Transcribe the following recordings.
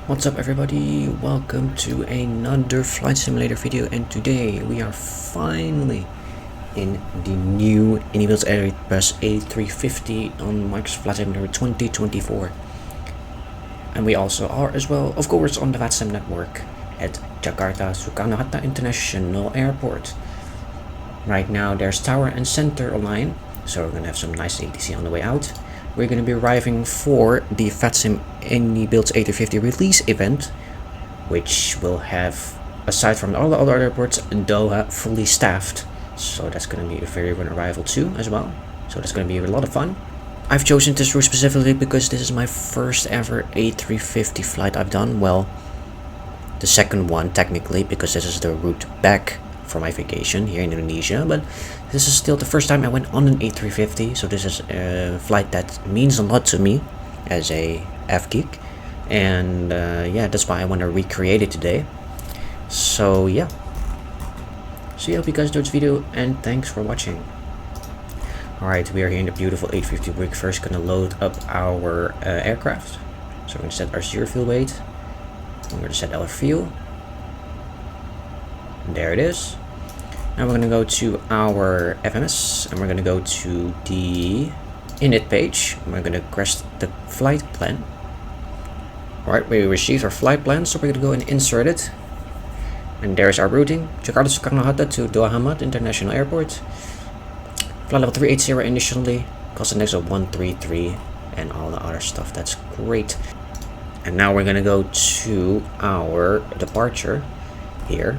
What's up everybody, welcome to another flight simulator video, and today we are finally in the new iniBuilds Airbus A350 on Microsoft Flight Simulator 2024. And we also are as well, of course, on the VATSIM network at Jakarta Soekarno-Hatta International Airport. Right now there's tower and center aligned, so we're gonna have some nice ATC on the way out. We're going to be arriving for the VATSIM iniBuilds A350 release event, which will have, aside from all the other airports, Doha fully staffed. So that's going to be a very good arrival too as well. So that's going to be a lot of fun. I've chosen this route specifically because this is my first ever A350 flight I've done. Well, the second one technically, because this is the route back for my vacation here in Indonesia, but this is still the first time I went on an A350, so this is a flight that means a lot to me as a F-geek, and yeah, that's why I want to recreate it today. So yeah, so I hope you guys enjoyed this video, and thanks for watching. Alright, we are here in the beautiful A350. We're first going to load up our aircraft, so we're going to set our zero fuel weight, we're going to set our fuel. There it is. Now we're going to go to our FMS and we're going to go to the init page. We're going to crash the flight plan. Alright, we received our flight plan, so we're going to go and insert it. And there's our routing: Jakarta Soekarno-Hatta to Doha Hamad International Airport. Flight level 380 initially, cost index of 133, and all the other stuff. That's great. And now we're going to go to our departure here,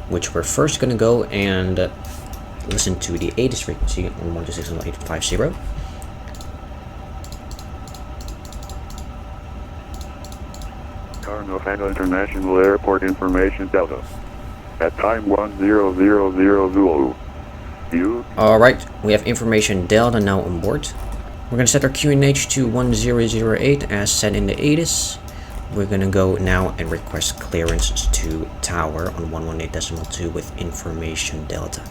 which we're first going to go and listen to the ADIS frequency on 126.850. Qatar International Airport information Delta. At time 1000 Zulu. Alright, we have information Delta now on board. We're going to set our QNH to 1008 as set in the ADIS. We're gonna go now and request clearance to tower on 118.2 with information Delta.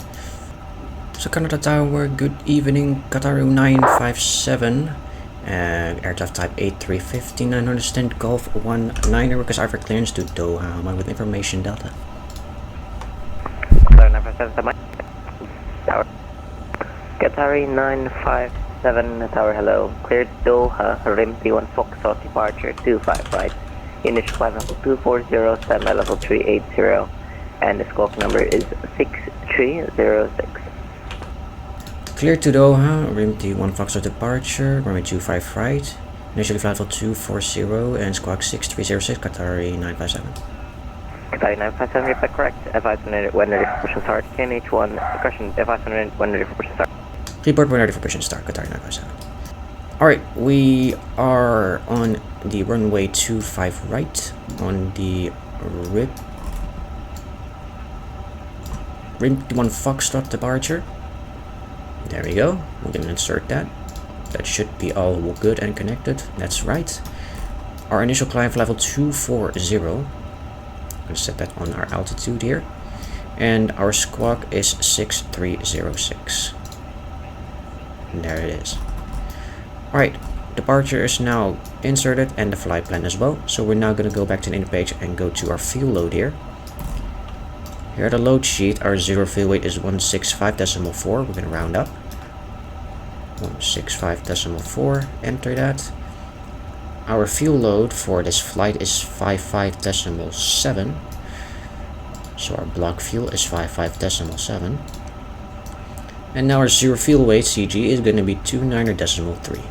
So Canada Tower, good evening, Qatar 957, aircraft type A350, 900 stand Golf 19, request for clearance to Doha with information Delta. Qatar 957, tower. Qatar 957, tower, hello. Cleared Doha, rim T1 Foxtrot, departure 25 right. Initial flight level 240, standby level 380, and the squawk number is 6306. Cleared to Doha, rim T1 Foxtrot departure, runway 25 right. Initially flight level 240 and squawk 6306, Qatar 957. Qatar 957, reply correct. F500 when ready for push and start. KNH1, question F500 when ready for push and start. Report when ready for push and start, Qatar 957. Alright, we are on the runway 25 right on the rim T1 Foxtrot departure. There we go. We're going to insert that. That should be all good and connected. That's right. Our initial climb level 240. I'm going to set that on our altitude here. And our squawk is 6306. And there it is. Alright, departure is now inserted and the flight plan as well. So we're now going to go back to the init page and go to our fuel load here. Here at the load sheet, our zero fuel weight is 165.4. We're going to round up. 165.4, enter that. Our fuel load for this flight is 55.7. So our block fuel is 55.7. And now our zero fuel weight CG is going to be 29.3.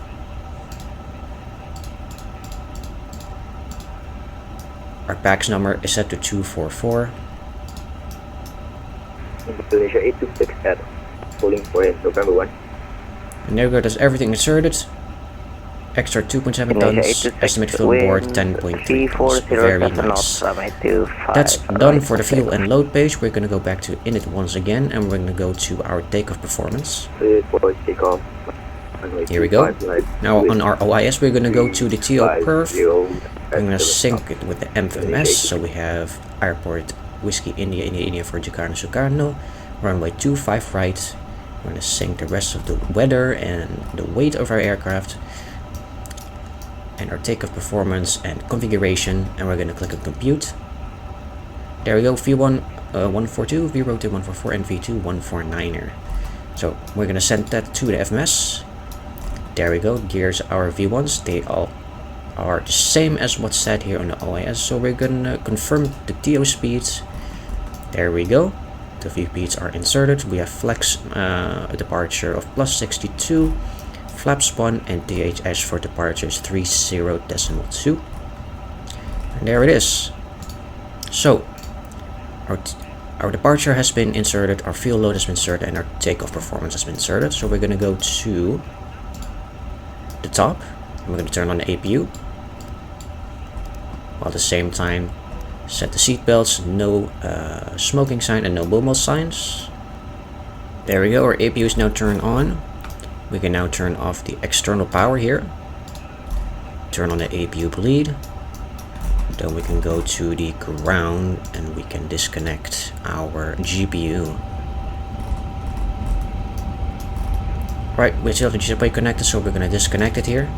Our PAX number is set to 244. Indonesia 826 at pulling for it, November 1. And there we go, that's everything inserted. Extra 2.7 tons, estimated fuel board 10.3 tons. Very nice. That's done for the fuel and load page. We're going to go back to init once again and we're going to go to our takeoff performance. Here we go. Now on our OIS we're going to go to the TO perf. I'm going to sync it with the MFS. So we have airport Whiskey India for Jakarta Soekarno, runway 25 right. We're going to sync the rest of the weather and the weight of our aircraft. and our takeoff performance and configuration, and we're going to click on compute. There we go, V1 142, V-rotate 144, and V2 149er. So we're going to send that to the FMS. There we go, here's our V1s. They all are the same as what's set here on the OIS. So we're going to confirm the TO speeds. There we go. The VPs are inserted. We have flex departure of +62, flaps 1, and DHS for departures 30.2. And there it is. So our departure has been inserted, our fuel load has been inserted, and our takeoff performance has been inserted. So we're going to go to the top, and we're going to turn on the APU. While at the same time set the seat belts, no smoking sign and no mobile signs. There we go, our APU is now turned on. We can now turn off the external power here. Turn on the APU bleed. Then we can go to the ground and we can disconnect our GPU. Right, we still have the GPU connected, so we're going to disconnect it here.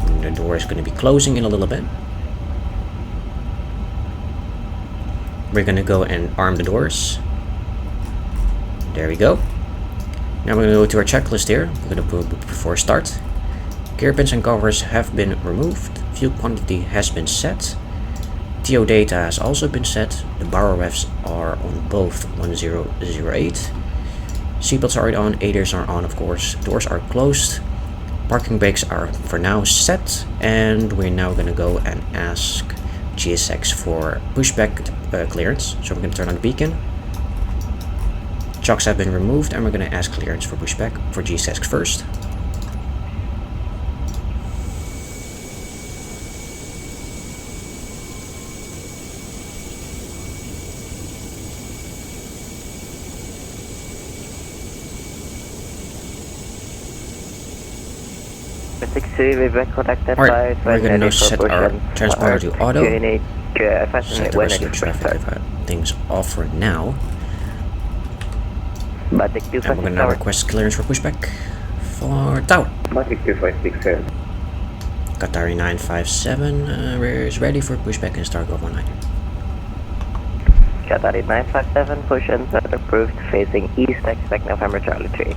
And the door is going to be closing in a little bit. We're going to go and arm the doors. There we go. Now we're going to go to our checklist here. We're going to put before start. Gear pins and covers have been removed. Fuel quantity has been set. TO data has also been set. The barrel revs are on both 1008. Seatbelts are on, ADAS are on, of course. Doors are closed. Parking brakes are for now set. And we're now going to go and ask GSX for pushback clearance. So we're going to turn on the beacon. Chocks have been removed, and we're going to ask clearance for pushback for GSX first. Alright, we're going to now set our transponder to auto. Set the rest of the traffic things off for now. And we're going to now request clearance for pushback for tower. Qatar 957 is ready for pushback and start go 19. Qatar 957, push and start approved, facing east, expect November Charlie 3.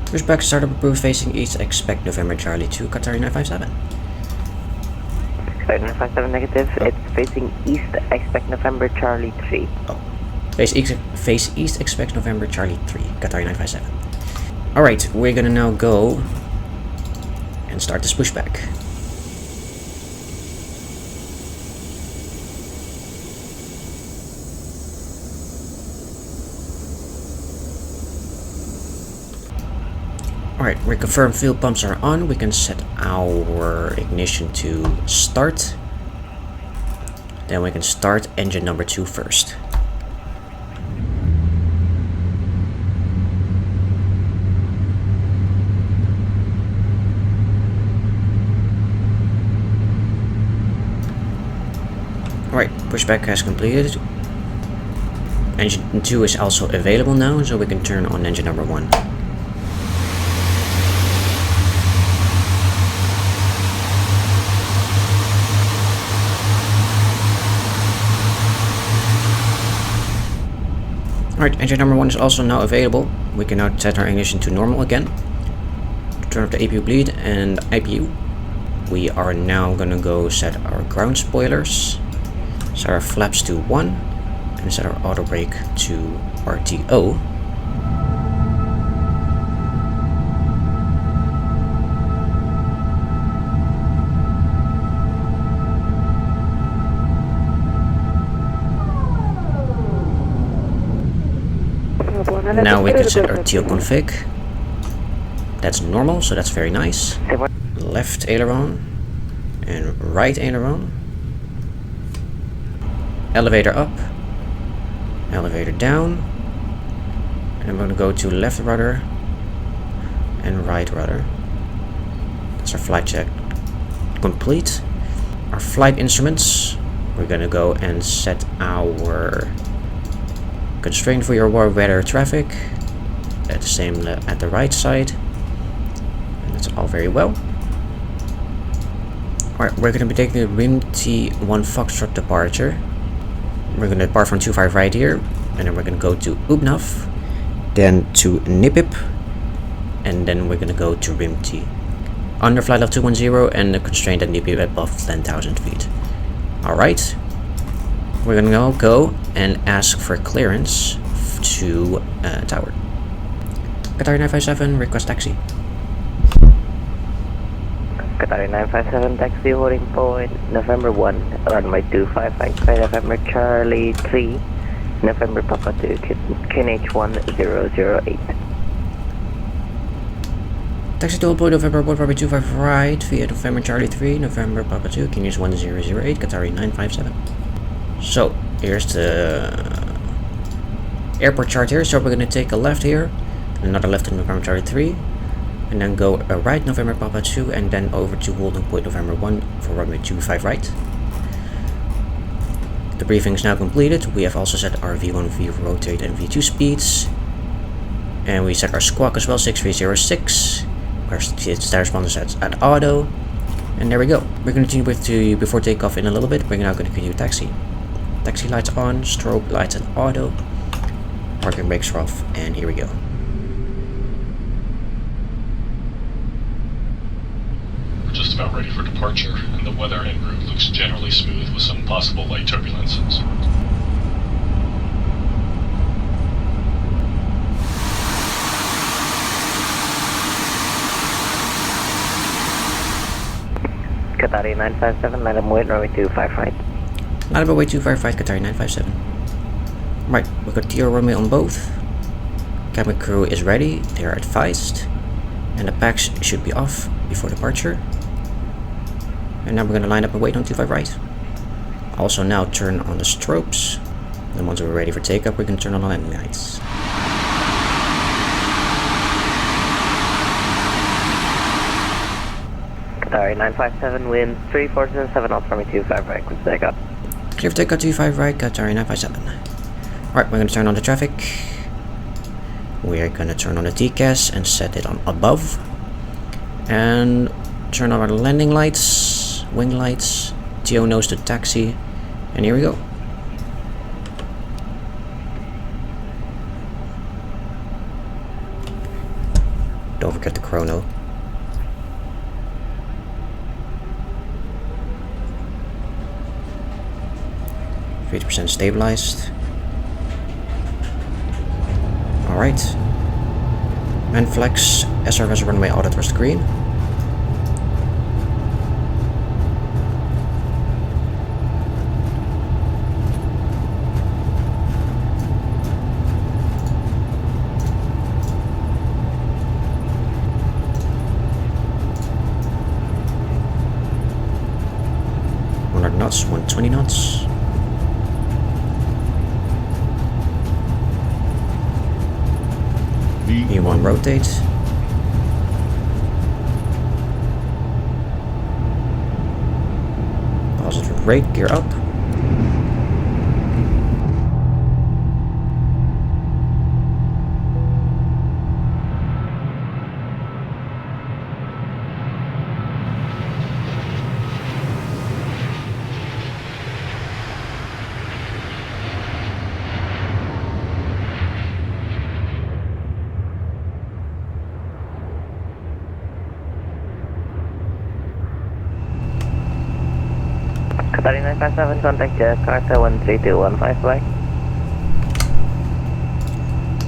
Pushback startup approved, facing east, expect November Charlie 2, Qatar 957. Qatar 957 negative, it's facing east, expect November Charlie 3. Oh. Face east, expect November Charlie 3, Qatar 957. Alright, we're gonna now go and start this pushback. Alright, we confirm fuel pumps are on. We can set our ignition to start. Then we can start engine number 2 first. Alright, pushback has completed. Engine 2 is also available now, so we can turn on engine number 1. Alright, engine number 1 is also now available. We can now set our ignition to normal again. Turn off the APU bleed and IPU. We are now gonna go set our ground spoilers. Set our flaps to 1 and set our auto brake to RTO. Now we can set our TO config. That's normal, so that's very nice. Left aileron and right aileron. Elevator up, elevator down, and I'm going to go to left rudder and right rudder. That's our flight check complete. Our flight instruments, we're going to go and set our constraint for your weather traffic at the same at the right side, and That's all very well. Alright, we're going to be taking the RIM T1 Foxtrot departure. We're going to depart from 25 right here, and then we're going to go to Ubnaf, then to Nipip, and then we're going to go to RIM T. Under flight level 210 and the constraint at Nipip above 10,000 feet. Alright, we're going to now go and ask for clearance to tower. Qatar 957, request taxi. Qatar 957, taxi holding point, November 1, runway 25, right, November Charlie 3, November Papa 2, QNH 1008. Taxi to hold point, November 1, runway 25 right, via November Charlie 3, November Papa 2, QNH 1008, Qatar 957. So, here's the airport chart here. So we're going to take a left here, another left in November Charlie 3, and then go a right November Papa 2, and then over to holding point November 1 for runway 25 right. The briefing is now completed. We have also set our V1, V rotate and V2 speeds, and we set our squawk as well, 6306. Our status responder sets at auto, and there we go. We're going to continue with before takeoff in a little bit. We're now going to continue taxi. Taxi lights on, strobe lights at auto, parking brakes are off, and here we go. We're just about ready for departure, and the weather en route looks generally smooth with some possible light turbulences. Qatar 957, line up weight, runway 25 right. Line up away 25 right, Qatar 957. Right, we've got TR runway on both. Cabin crew is ready, they are advised, and the packs should be off before departure. And now we're going to line up and wait on 25 right. Also now turn on the strobes. Then once we're ready for takeoff, we're going to turn on the landing lights. Qatar 957, wind 3477 knots, runway 25 right, clear for takeoff. Clear for takeoff 25 right, Qatar 957. Alright, we're going to turn on the traffic. We are going to turn on the TCAS and set it on above. And turn on our landing lights, wing lights, TO nose to taxi, and here we go. Don't forget the chrono. %, stabilized. Alright. Manflex, SRS runway auto thrust green. Knots, 120 knots. V1 rotate. Positive rate, gear up. Qatar 957, contact Jakarta 13215 flight.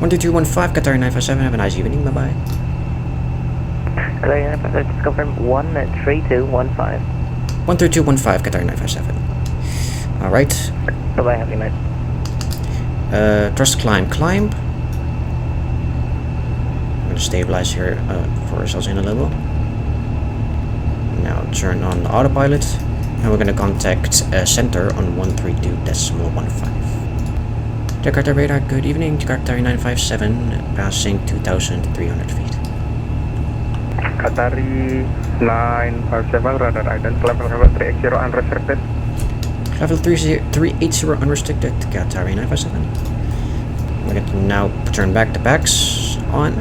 12215, Qatar 957, have a nice evening, bye bye. Qatar 957, just confirm 13215. 13215, Qatar 957. Alright. Bye bye, have a night. Thrust climb. I'm going to stabilize here for ourselves in a little. Now turn on the autopilot. And we're going to contact center on 132.15. Jakarta radar, good evening. Jakarta 957, passing 2,300 feet. Qatar 957, radar addon, level 380 unrestricted. Level 380 unrestricted, Qatar 957. We're going to now turn back the packs on.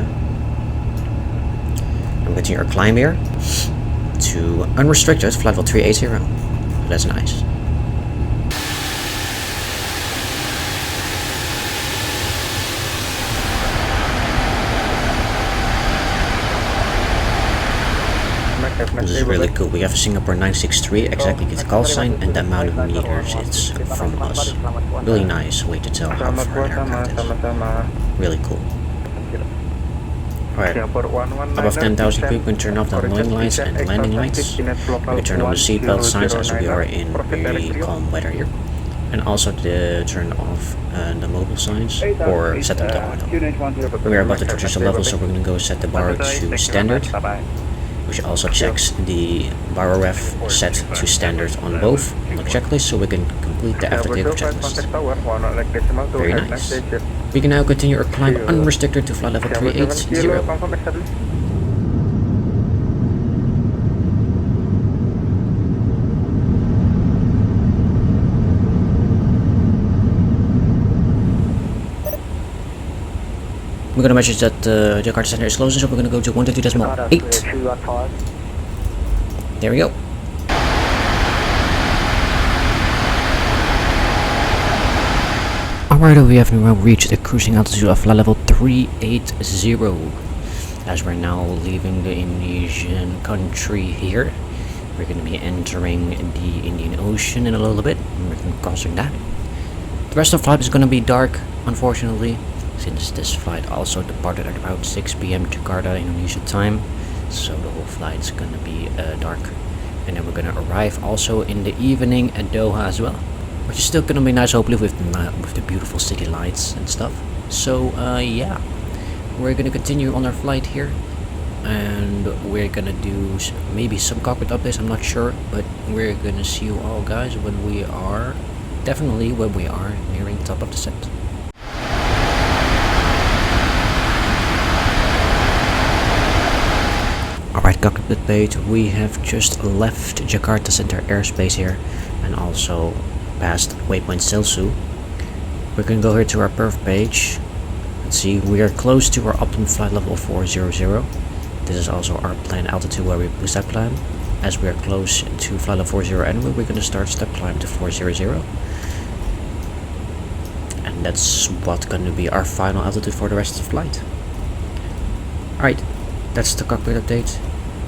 And I'm continuing our climb here to unrestricted flight level 380. So that's nice. This is really cool. We have Singapore 963, exactly the call sign and the amount of meters it's from us. Really nice way to tell how far an aircraft is. Really cool. Alright, above 10,000 feet we can turn off the loading lights and landing lights. We can turn on the seatbelt signs as we are in very calm weather here. And also to turn off the mobile signs or set them to auto. We are about to touch the level, so we're going to go set the bar to standard, which also checks the baro ref set to standard on both on the checklist, so we can complete the after takeoff checklist. Very nice. We can now continue our climb unrestricted to flight level 380. We're gonna message that Jakarta Center is closing, so we're gonna go to 122.8. There we go. Alright, we have now reached the cruising altitude of flight level 380. As we're now leaving the Indonesian country here, we're gonna be entering the Indian Ocean in a little bit, and we're gonna be crossing that. The rest of the flight is gonna be dark, unfortunately, since this flight also departed at about 6 PM Jakarta Indonesia time, so the whole flight is gonna be dark. And then we're gonna arrive also in the evening at Doha as well, which is still gonna be nice, hopefully with the beautiful city lights and stuff. So yeah, we're gonna continue on our flight here, and we're gonna do maybe some cockpit updates, I'm not sure, but we're gonna see you all guys when we are nearing top of descent. Alright, cockpit update, we have just left Jakarta Center airspace here and also passed waypoint Silsu. We can go here to our perf page. Let's see, we are close to our optimum flight level 400. This is also our planned altitude where we boost that climb. As we are close to flight level 40 anyway, we're going to start step climb to 400. And that's what's going to be our final altitude for the rest of the flight. Alright, that's the cockpit update.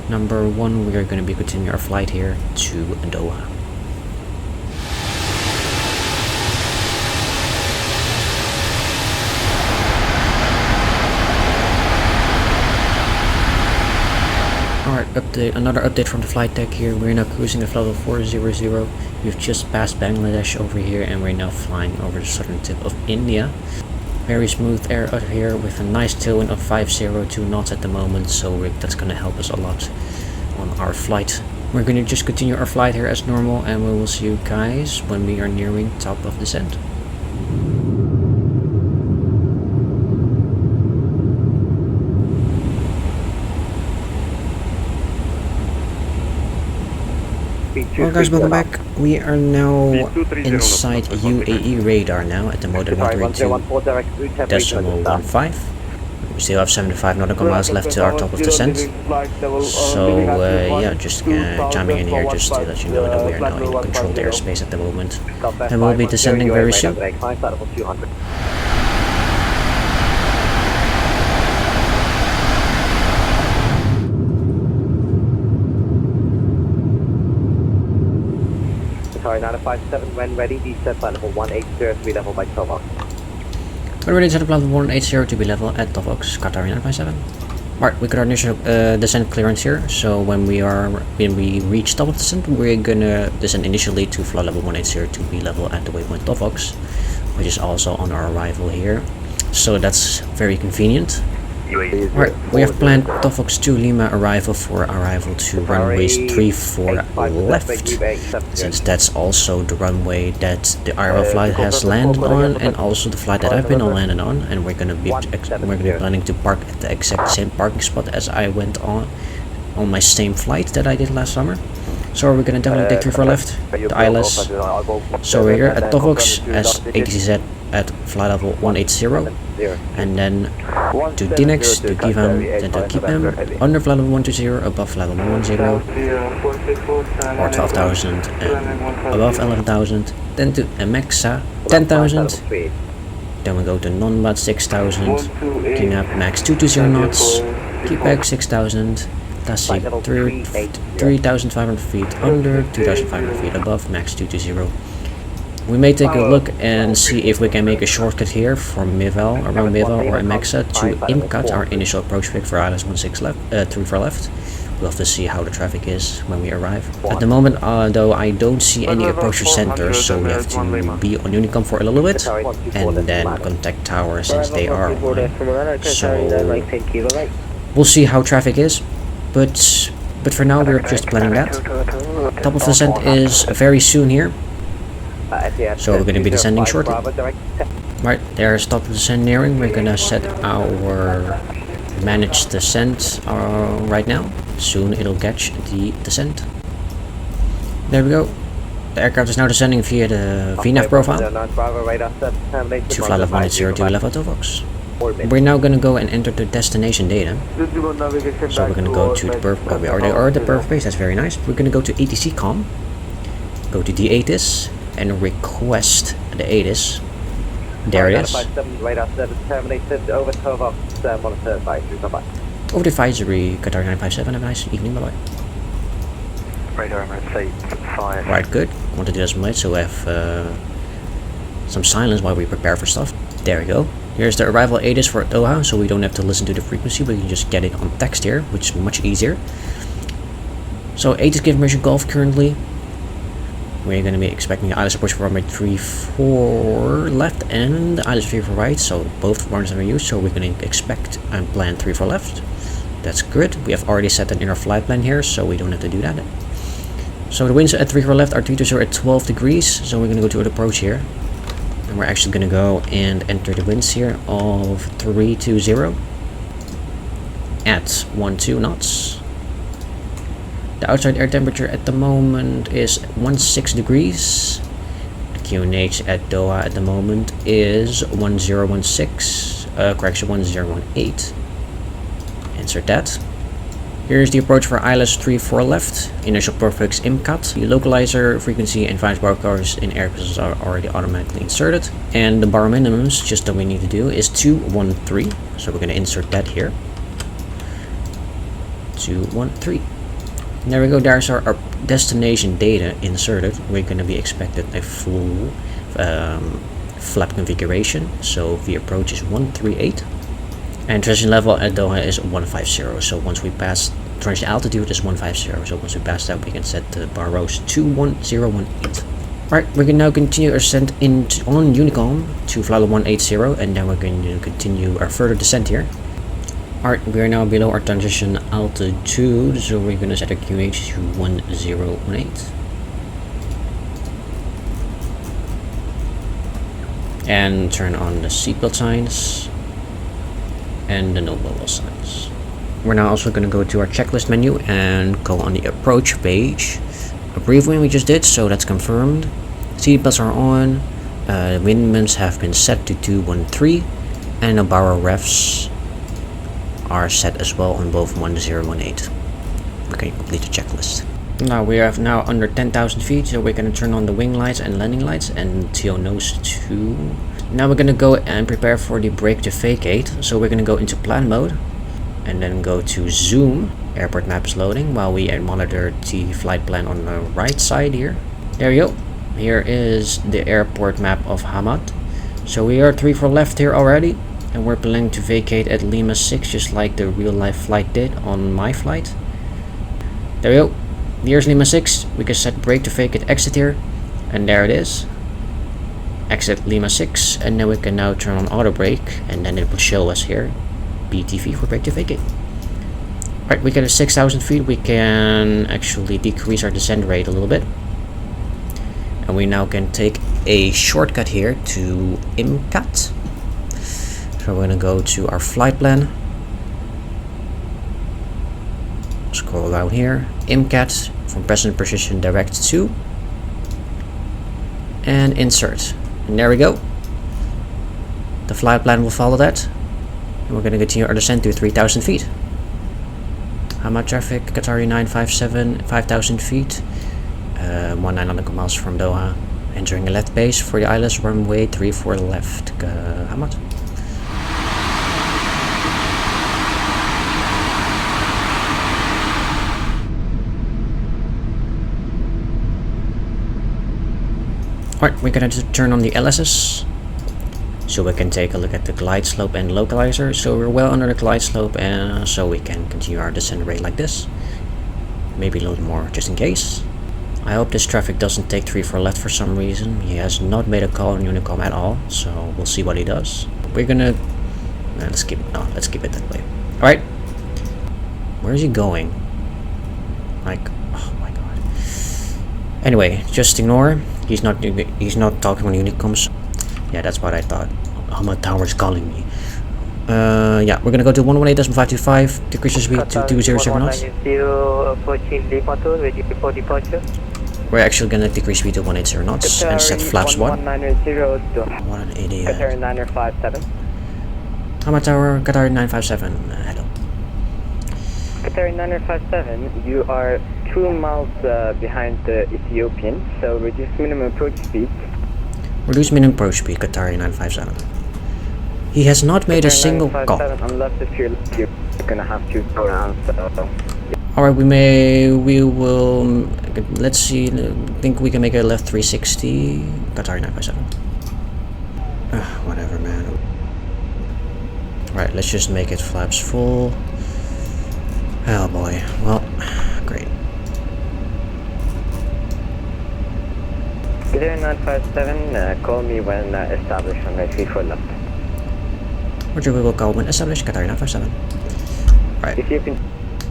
Number 1, we are going to be continuing our flight here to Doha. Alright, another update from the flight deck here. We're now cruising at flight level 400. We've just passed Bangladesh over here and we're now flying over the southern tip of India. Very smooth air out here with a nice tailwind of 502 knots at the moment, so that's going to help us a lot on our flight. We're going to just continue our flight here as normal, and we will see you guys when we are nearing top of descent. Well guys, welcome back. We are now inside UAE radar now at the mode 132.15. We still have 75 nautical miles left to our top of descent. So yeah, just jamming in here just to let you know that we are now in controlled airspace at the moment. And we'll be descending very soon. Sorry, 957, when ready, descent flight level 180 to be level by Takeoff. We're ready to set flight level 180 to be level at Takeoff, Qatar 957. Alright, we got our initial descent clearance here, so when we reach top of descent, we're gonna descend initially to flight level 180 to be level at the waypoint Takeoff, which is also on our arrival here. So that's very convenient. Alright, we have planned Takeoff to Lima arrival for arrival to runways 34 left, since that's also the runway that the Aero flight has landed on, and also the flight that I've been landed on, and we're gonna be planning to park at the exact same parking spot as I went on my same flight that I did last summer. So we're gonna definitely take 34 left, the ILS. So we're here at Takeoff as ATZ at flight level 180, and then to DNX, to give them, then to keep them under flight level 120, above flight level 110, or 12,000 and above 11,000, then to MXA 10,000, then we go to non-BAT 6,000, king up max 220 knots, keep back 6,000, taxi 3,500 feet under, 2,500 feet above, max 220. We may take a look and see if we can make a shortcut here from Mivel, around Mivel or Amexa to IMCAT, our initial approach pick for ILS 16 left, 34 left. We'll have to see how the traffic is when we arrive. At the moment, though, I don't see any approach centers, so we have to be on Unicom for a little bit and then contact tower since they are on. So we'll see how traffic is, but for now we're just planning that. Top of descent is very soon here. So we're going to be descending shortly. Right, there's top of descent nearing. We're going to set our managed descent right now. Soon it'll catch the descent. There we go. The aircraft is now descending via the VNAV profile to flight level 180 to level Tovox. We're now going to go and enter the destination data. So we're going to go to the birth. We already are at the birthplace. That's very nice. We're going to go to ATC com. Go to the ATIS. And request the ATIS. There it is. Over the advisory, Qatar 957. Have a nice evening. Bye bye. Radar MSA 5. Right, good. Want to do some light, so we have some silence while we prepare for stuff. There we go. Here's the arrival ATIS for Doha, so we don't have to listen to the frequency, but you can just get it on text here, which is much easier. So ATIS give permission Golf currently. We're going to be expecting the ILS approach for runway 34 left and the ILS 34 right, so both runners are used, so we're going to expect and plan 34 left. That's good. We have already set that in our flight plan here, so we don't have to do that. So the winds at 34 left are 320 at 12 degrees, so we're going to go to an approach here. And we're actually going to go and enter the winds here of 320 at 12 knots. The outside air temperature at the moment is 16 degrees. The QNH at Doha at the moment is 1016, correction 1018. Insert that. Here's the approach for ILS 34 left. Initial prefix IMCAT. The localizer, frequency, and finance bar cars in aircraft are already automatically inserted. And the bar minimums, just that we need to do, is 213. So we're going to insert that here. 213. There we go, there's our destination data inserted. We're going to be expected a full flap configuration. So the approach is 138. And transition level at Doha is 150. So once we pass transition altitude is 150. So once we pass that, we can set the bar rose to 1018. Right, we can now continue our ascent on Unicom to flight level 180, and then we're going to continue our further descent here. Alright, we are now below our transition altitude, so we're going to set our QH to 1018. And turn on the seatbelt signs and the no bubble signs. We're now also going to go to our checklist menu and go on the approach page. A brief one we just did, so that's confirmed. Seatbelts are on, wind minimums have been set to 213, and the barrel refs are set as well on both 1018. We can complete the checklist. Now we are now under 10,000 feet, so we're going to turn on the wing lights and landing lights and TO nose 2. Now we're going to go and prepare for the brake to vacate. So we're going to go into plan mode and then go to zoom. Airport map is loading while we monitor the flight plan on the right side here. There we go. Here is the airport map of Hamad. So we are 34 left here already. And we're planning to vacate at Lima 6 just like the real life flight did on my flight. There we go. Here's Lima 6. We can set brake to vacate exit here. And there it is. Exit Lima 6. And then we can now turn on auto brake. And then it will show us here BTV for brake to vacate. Alright, we get at 6,000 feet. We can actually decrease our descent rate a little bit. And we now can take a shortcut here to IMCAT. So we're going to go to our flight plan. Scroll down here. IMCAT from present position direct to. And insert. And there we go. The flight plan will follow that. And we're going to continue our descent to 3,000 feet. Hamad traffic, Qatari 957, 5,000 feet. 1900 miles from Doha. Entering a left base for the ILS, runway 34 left. Hamad. Alright, we're gonna turn on the LSs so we can take a look at the glide slope and localizer. So we're well under the glide slope, and so we can continue our descent rate like this. Maybe a little more just in case. I hope this traffic doesn't take 34 left for some reason. He has not made a call on Unicom at all, so we'll see what he does. We're gonna let's keep it that way. Alright. Where is he going? Like, oh my god. Anyway, just ignore. He's not talking on Unicoms. Yeah, that's what I thought. Hamad Tower is calling me. Yeah, we're gonna go to 118.525, decrease the speed to 200 knots. We're actually gonna decrease speed to 180 knots and set flaps 1. What an idiot. Qatar 957. Hamad Tower, Qatar 957. Hello. Qatar 957, you are 2 miles behind the Ethiopian, so reduce minimum approach speed. Reduce minimum approach speed, Qatar 957. He has not made a single call. Unless if you're gonna have to go around, so. Alright, we will, let's see, I think we can make a left 360, Qatar 957. Whatever, man. Right, let's just make it flaps full. Oh boy, well, great. Qatar 957, call me when established on my 34 left. Roger, we will call when established, Qatar 957. Right. If you can.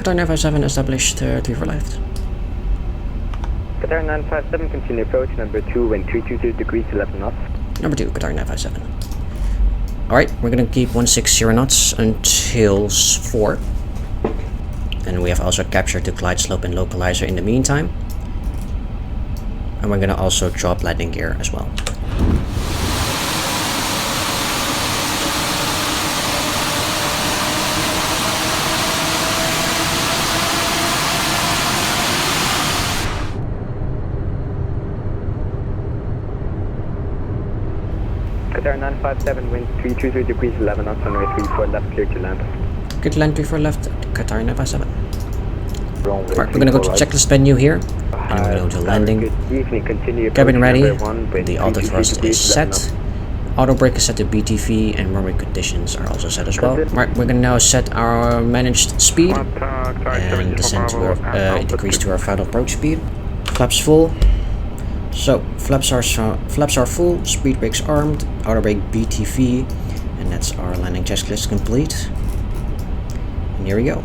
Qatar 957 established, 34 left. Qatar 957, continue approach number 2 when 322 degrees 11 knots. Number 2, Qatar 957. Alright, we're gonna keep 160 knots until 4. And we have also captured the glide slope and localizer in the meantime. And we're gonna also drop landing gear as well. Qatar 957, wind 323 degrees 11 knots, runway 34 left, clear to land. Clear to land 34 left, Qatar 957. Alright, we're gonna go to checklist menu here. And we're going to landing. Cabin ready. The auto thrust is set. Auto brake is set to BTV, and runway conditions are also set as well. Right, we're gonna now set our managed speed and descend to our decrease to our final approach speed. Flaps full. So flaps are full. Speed brakes armed. Auto brake BTV, and that's our landing checklist complete. And here we go.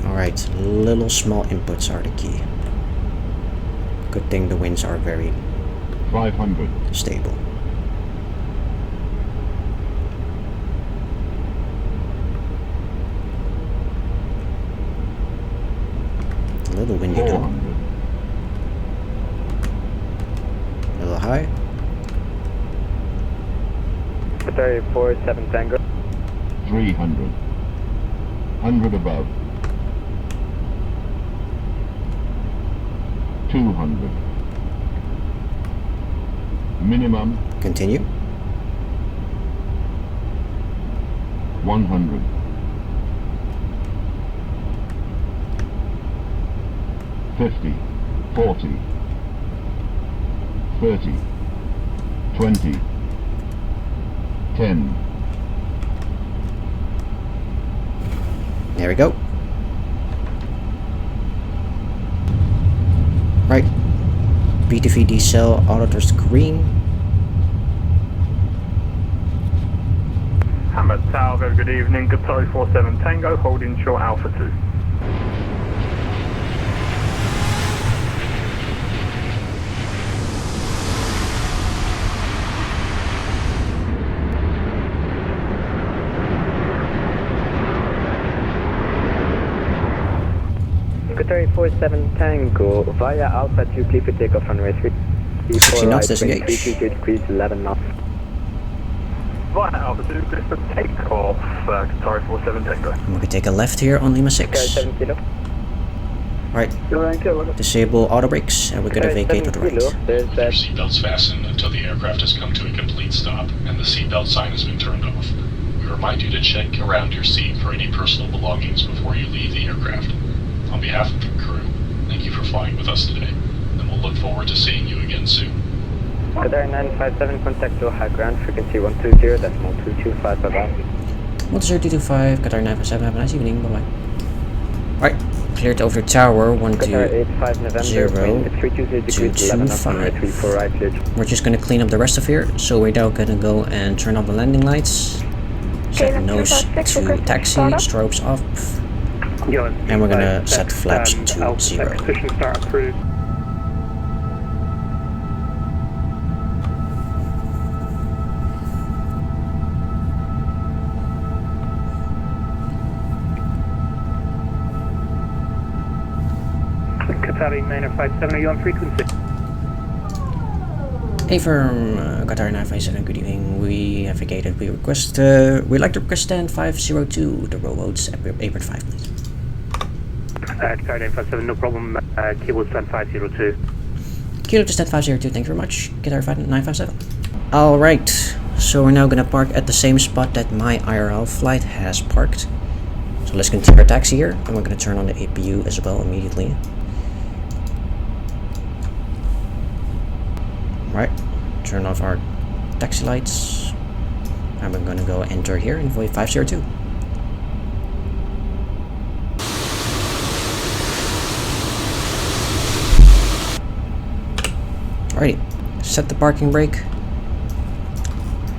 Alright, little small inputs are the key. Good thing the winds are very 500 stable. A little windy though. A little high. Qatar 47 Tango. 300 100 above 200 minimum Continue. 100 50 40 30 20 10 There we go. Right. BTV decel, auto thrust green. Hamad Tower, very good evening. Qatar 47 Tango, holding short Alpha 2. Qatar 47 Tango via Alpha 2, clear for takeoff runway 3. 60 knots, disengage. 322 degrees, 11 knots. Right, altitude, this is Takeoff, Qatar 47 Tango. And we're gonna take a left here on Lima 6. 7 kilo. Right, disable auto brakes and we're gonna vacate with the right. There's Your seatbelts fastened until the aircraft has come to a complete stop and the seatbelt sign has been turned off. We remind you to check around your seat for any personal belongings before you leave the aircraft. On behalf of the crew, thank you for flying with us today, and we'll look forward to seeing you again soon. Qatar 957, contact Doha ground frequency 120.225, bye-bye. 10225, Qatar 957, have a nice evening, bye bye. Alright, cleared over the tower, Qatar 85 November, 320 degrees, 11 knots, 34 right, cleared. We're just gonna clean up the rest of here, so we're now gonna go and turn off the landing lights, set nose to taxi, strobes off, and we're gonna set flaps to 0. Pushing start approved. Qatar 957, are you on frequency? Hey firm, Qatar 957, good evening. We have vacated. We'd like to request stand 502, the rowboats, apron 5 please. Qatar 957, no problem, cable stand 502. Kilo to stand 502, thank you very much. Qatar 957. Alright, so we're now gonna park at the same spot that my IRL flight has parked. So let's continue our taxi here, and we're gonna turn on the APU as well immediately. Right, turn off our taxi lights, and we're gonna go enter here in void 502. Alrighty, set the parking brake.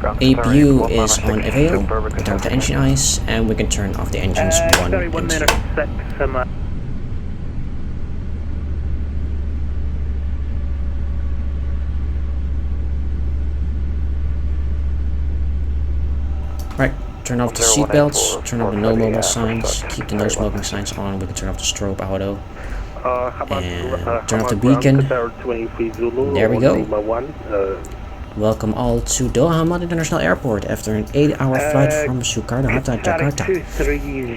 APU is on avail, turn off the engine eyes, and we can turn off the engines 1 sorry, and 1 2. minute, 6, Right, turn off the seatbelts, turn off the no mobile signs, keep the no smoking signs on, we can turn off the strobe auto, and turn off the beacon. There we go. Welcome all to Doha Hamad International Airport after an 8-hour flight from Jakarta to Jakarta.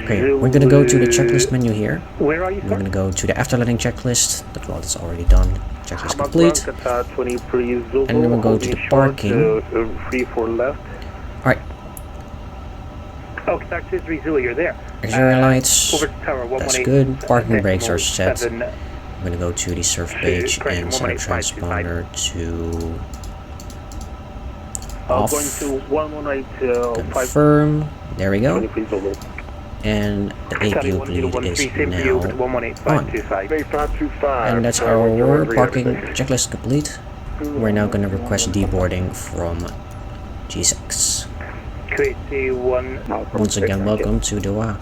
Okay, we're gonna go to the checklist menu here. Where are you, We're gonna go to the after landing checklist, that well, it's already done. Checklist complete. And then we'll go to the parking. 34 left. Alright, Oh, Qatar 230, you're there. auxiliary lights, Over to tower, that's 118. good. Parking brakes are set. 7, I'm gonna go to the surf page and set a transponder to off. Going to 118, Confirm. There we go. 23 Zulu. And the APU bleed is now on. 118.525. And that's our parking checklist complete. We're now gonna request deboarding from G6. QAC 1. Once again, welcome to Doha.